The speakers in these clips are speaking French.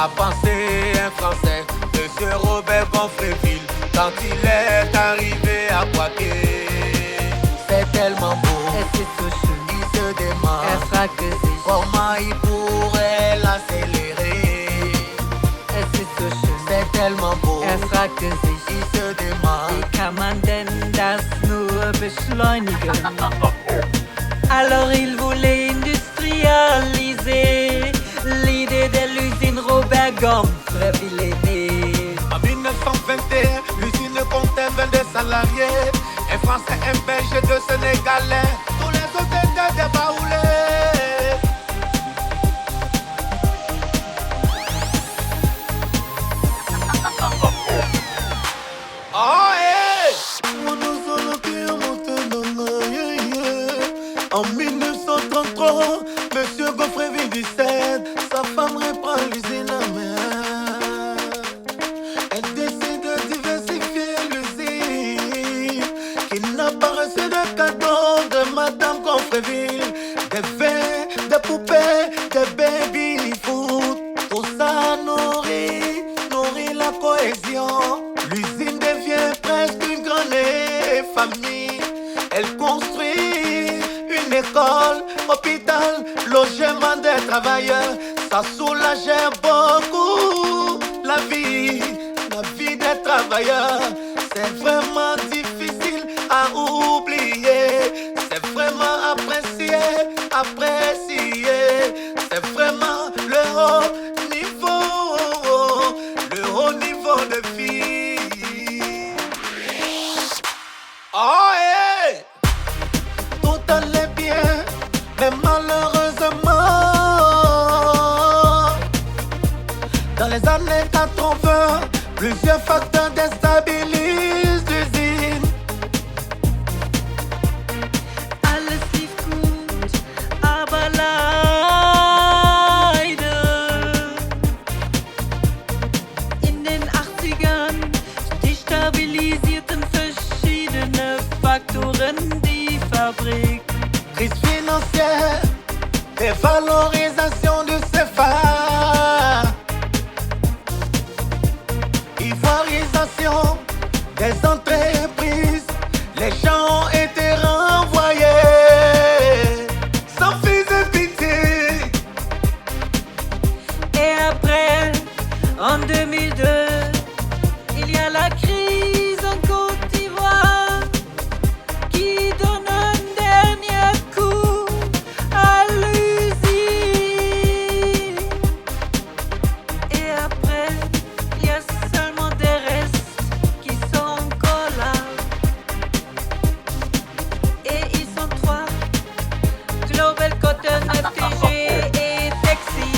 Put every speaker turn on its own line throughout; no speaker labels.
a pensé un Français, Monsieur Robert Gonfreville, quand il est arrivé à Poitiers. C'est tellement beau,
et c'est tout chou,
il se demande
elle fera que c'est
comment il pourrait l'accélérer.
et c'est tout chou,
C'est tellement beau,
elle fera que c'est
il se demande
wie kann man denn das nur beschleunigen? Alors il voulait industrialiser l'idée de l'usine Robert Gonfreville est née.
en 1921, l'usine comptait 22 salariés. Un Français, un Belge, deux Sénégalais. Tous les autres étaient débaoulés. Oh, hey! En 1933, Monsieur Gonfreville décède, sa femme reprend l'usine à main. Elle décide de diversifier l'usine, qui n'a pas reçu de cadeau de Madame Gonfreville. Des verres, des poupées, des baby-foot, tout ça nourrit la cohésion. L'usine devient presque une grande famille. Elle construit une école, hôpital, logement des travailleurs. Ça soulageait beaucoup la vie des travailleurs. C'est vraiment difficile à oublier. C'est vraiment apprécié. C'est vraiment le haut niveau de vie. Oh, hey! Tout allait bien, mais malheureusement, dans les années 80, plusieurs facteurs déstabilisent l'usine.
Alles lief gut, aber leider in den 80ern destabilisierten verschiedene Faktoren die Fabrik.
Crise financière, dévalorisation du CFA, ivoirisation des entreprises, les gens ont été renvoyés sans fils de pitié.
Et après, en 2002, il y a la crise en Côte d'Ivoire qui donne un dernier coup à l'usine. Et après, il y a seulement des restes qui sont encore là. Et ils sont trois: Global Cotton, FTG et Texi.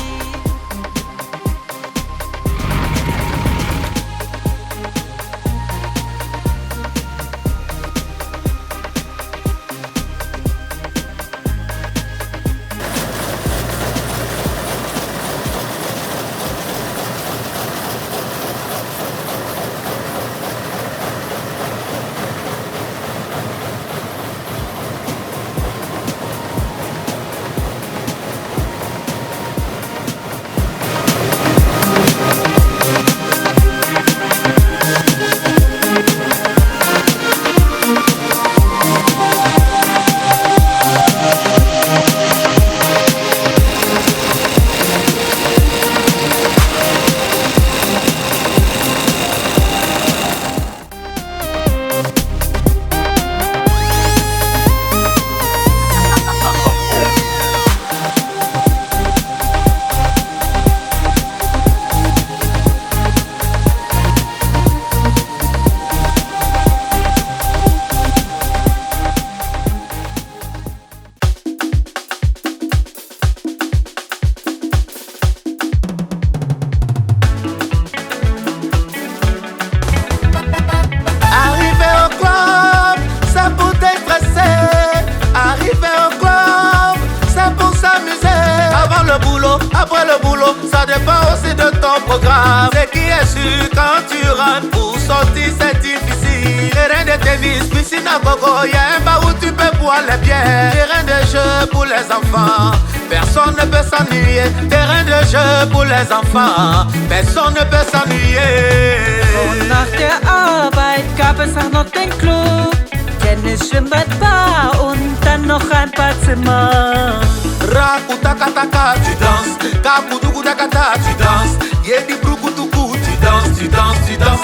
programme. Ce qui est sûr quand tu rentres pour sortir c'est difficile. Terrain de tennis, piscine à gogo, y'a un bar où tu peux boire les bières. Terrain de jeu pour les enfants, Personne ne peut s'ennuyer. Terrain de jeu pour les enfants. Personne ne peut s'ennuyer.
Und nach der Arbeit gab es auch noch den Club. Tennis, Schwimmbad, Bar und dann noch ein paar Zimmer.
Rakutakataka, tu danses. Kakutukutakata, tu danses. Yedi brukutuku, tu danses, tu danses, tu danses.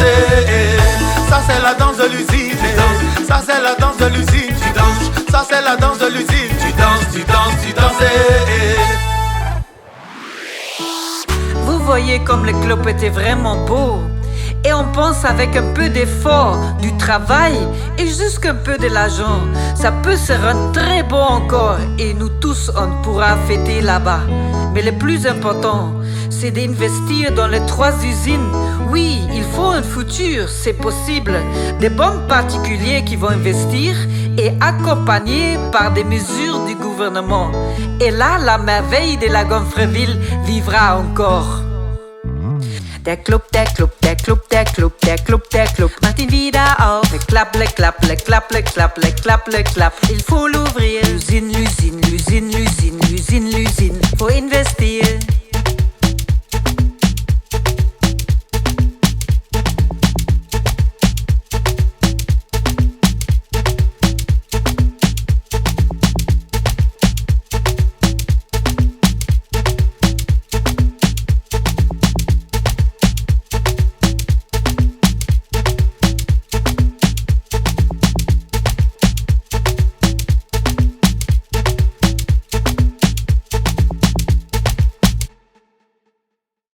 Ça c'est la danse de l'usine. Ça c'est la danse de l'usine, tu danses. Ça c'est la danse de l'usine, tu danses, tu danses, tu danses.
Vous voyez comme le club était vraiment beau. Et on pense avec un peu d'effort, du travail et juste un peu de l'argent, ça peut se rendre très beau encore et nous tous on pourra fêter là-bas. Mais le plus important, c'est d'investir dans les 3 usines. Oui, il faut un futur, c'est possible. Des bons particuliers qui vont investir et accompagnés par des mesures du gouvernement. Et là, la merveille de la Gonfreville vivra encore. Der Club, der Club, der Club, der Club, der Club, der Club macht ihn wieder auf. Le clap, le clap, le clap, le clap, le clap, le clap. Il faut l'ouvrir, l'usine, l'usine.